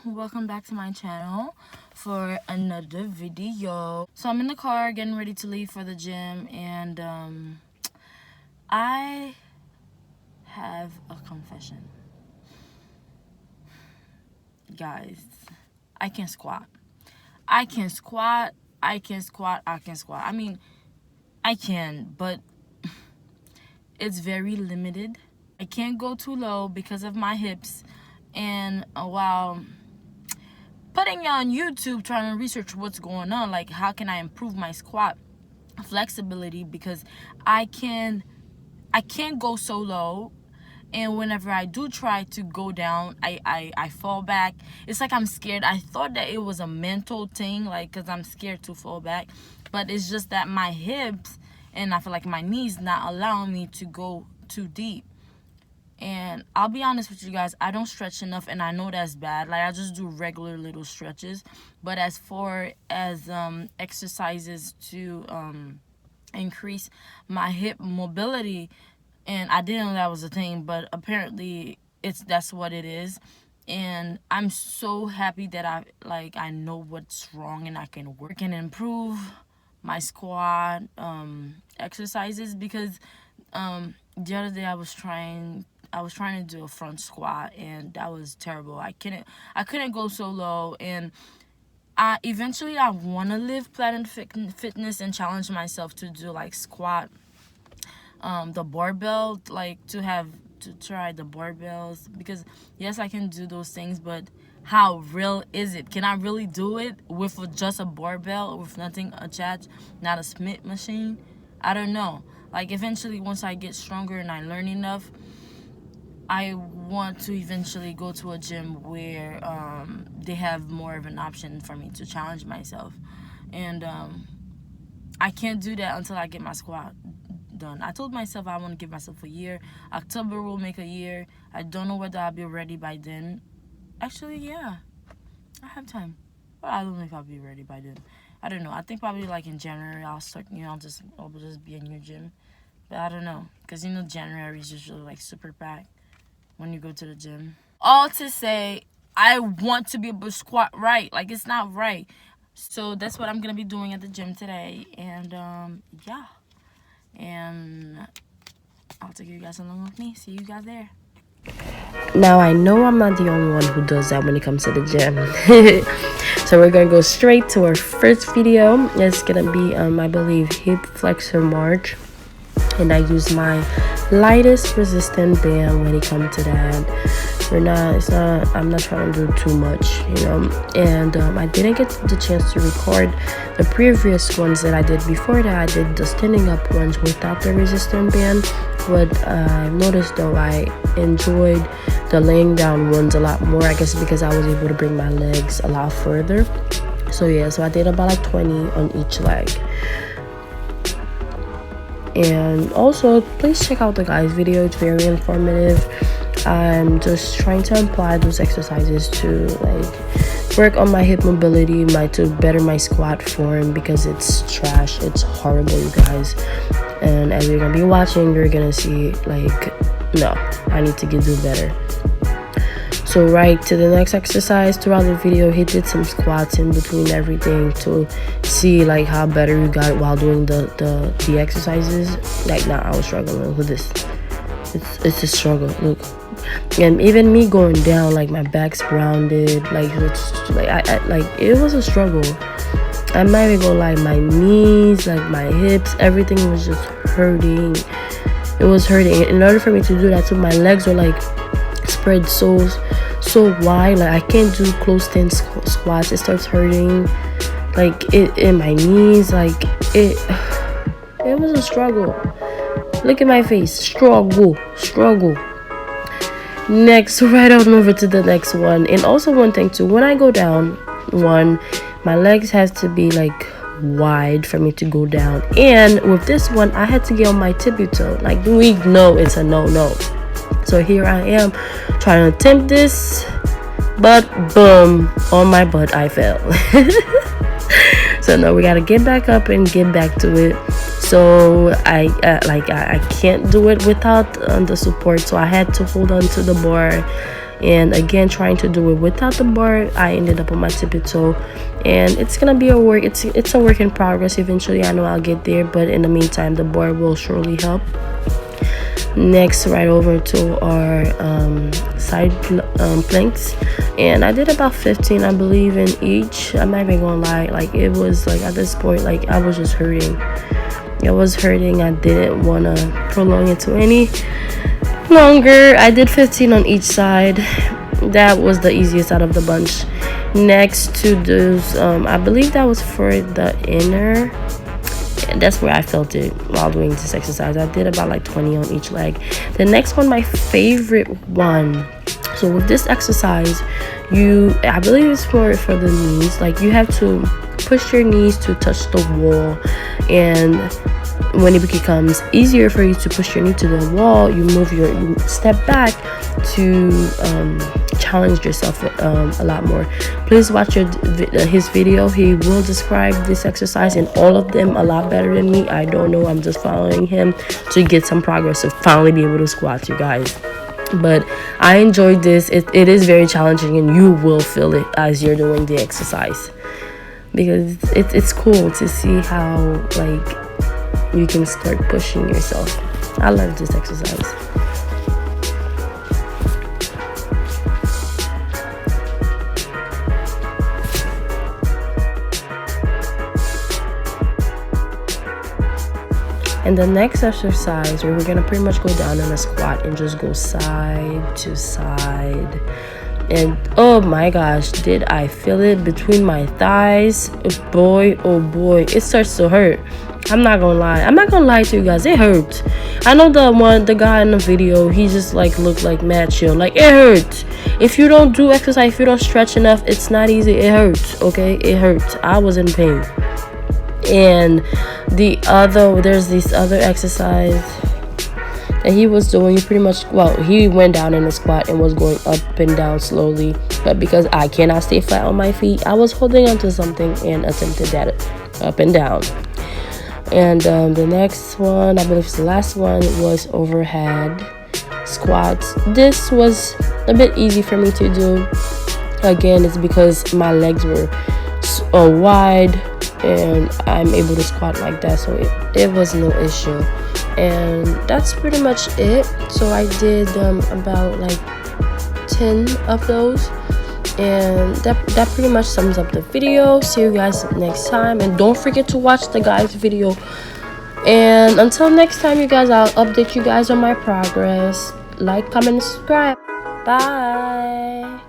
welcome back to my channel for another video. So I'm in the car getting ready to leave for the gym, and I have a confession. Guys, I can squat. I can squat. I mean, I can, but it's very limited. I can't go too low because of my hips. And while putting on YouTube, trying to research what's going on, like how can I improve my squat flexibility, because I can't go so low, and whenever I do try to go down, I fall back. It's like I'm scared. I thought that it was a mental thing, like because I'm scared to fall back, but it's just that my hips and I feel like my knees not allowing me to go too deep. And I'll be honest with you guys, I don't stretch enough, and I know that's bad. Like, I just do regular little stretches. But as far as exercises to increase my hip mobility, and I didn't know that was a thing, but apparently that's what it is. And I'm so happy that I know what's wrong, and I can work and improve my squat exercises, because the other day I was trying to do a front squat, and that was terrible. I couldn't go so low, and eventually I want to live Planet Fitness and challenge myself to do like squat, the barbell, like to try the barbells, because yes, I can do those things, but how real is it? Can I really do it with just a barbell, with nothing attached, not a Smith machine? I don't know. Like, eventually, once I get stronger and I learn enough, I want to eventually go to a gym where they have more of an option for me to challenge myself. And I can't do that until I get my squat done. I told myself I want to give myself a year. October will make a year. I don't know whether I'll be ready by then. Actually, yeah, I have time. But I don't know if I'll be ready by then. I don't know. I think probably like in January I'll start, I'll just be in your gym. But I don't know, because January is usually like super packed when you go to the gym. All to say, I want to be able to squat right. Like, it's not right. So that's what I'm going to be doing at the gym today. And yeah. And I'll take you guys along with me. See you guys there. Now, I know I'm not the only one who does that when it comes to the gym. So we're going to go straight to our first video. It's going to be, I believe, hip flexor march. And I use my lightest resistant band when it comes to that. I'm not trying to do too much, And I didn't get the chance to record the previous ones that I did before that. I did the standing up ones without the resistant band. But I noticed, though, I enjoyed the laying down ones a lot more, I guess because I was able to bring my legs a lot further. So yeah, so I did about like 20 on each leg. And also, please check out the guy's video. It's very informative. I'm just trying to apply those exercises to like work on my hip mobility, to better my squat form, because it's trash. It's horrible, you guys. And as you're gonna be watching, you're gonna see like, no, I need to do better. So right to the next exercise. Throughout the video, he did some squats in between everything to see like how better you got while doing the exercises. Like, now I was struggling with this. It's a struggle. Look, and even me going down, like my back's rounded. Like it was a struggle. I'm not even gonna lie. My knees, like my hips, everything was just hurting. It was hurting. In order for me to do that, so my legs were like spread so wide, like I can't do close stand squats. It starts hurting, like it in my knees. Like it was a struggle. Look at my face. Struggle. Next, right on over to the next one. And also one thing too, when I go down, my legs has to be like wide for me to go down. And with this one, I had to get on my tippy toe. Like, we know it's a no. So here I am trying to attempt this, but boom, on my butt I fell. So now we gotta get back up and get back to it. So I can't do it without the support, so I had to hold on to the bar And again, trying to do it without the bar, I ended up on my tippy toe, and it's gonna be a work. It's a work in progress. Eventually I know I'll get there, but in the meantime the bar will surely help. Next, right over to our side planks, and I did about 15, I believe, in each. I'm not even gonna lie, like it was like at this point, like I was just hurting. It was hurting. I didn't want to prolong it to any longer. I did 15 on each side. That was the easiest out of the bunch. Next to those, I believe that was for the inner, and that's where I felt it while doing this exercise. I did about like 20 on each leg. The next one, my favorite one. So with this exercise, I believe it's for the knees. Like you have to push your knees to touch the wall, and when it becomes easier for you to push your knee to the wall, you step back to challenge yourself a lot more. Please watch his video. He will describe this exercise and all of them a lot better than me. I don't know, I'm just following him to get some progress to finally be able to squat, you guys. But I enjoyed this. It is very challenging, and you will feel it as you're doing the exercise, because it's cool to see how like you can start pushing yourself. I love this exercise. And the next exercise, where we're gonna pretty much go down in a squat and just go side to side. And oh my gosh, did I feel it between my thighs? Boy, oh boy, it starts to hurt. I'm not gonna lie to you guys, it hurts. I know the guy in the video, he just like looked like mad chill. Like, it hurts. If you don't do exercise, if you don't stretch enough, it's not easy. It hurts, okay? It hurts. I was in pain. And there's this other exercise that he was doing. He went down in a squat and was going up and down slowly, but because I cannot stay flat on my feet, I was holding onto something and attempted that up and down. And the next one, I believe it's the last one, was overhead squats. This was a bit easy for me to do. Again, it's because my legs were wide and I'm able to squat like that, so it was no issue. And that's pretty much it. So I did about like 10 of those, and that pretty much sums up the video. See you guys next time, and don't forget to watch the guy's video. And until next time, you guys, I'll update you guys on my progress. Like, comment, and subscribe. Bye.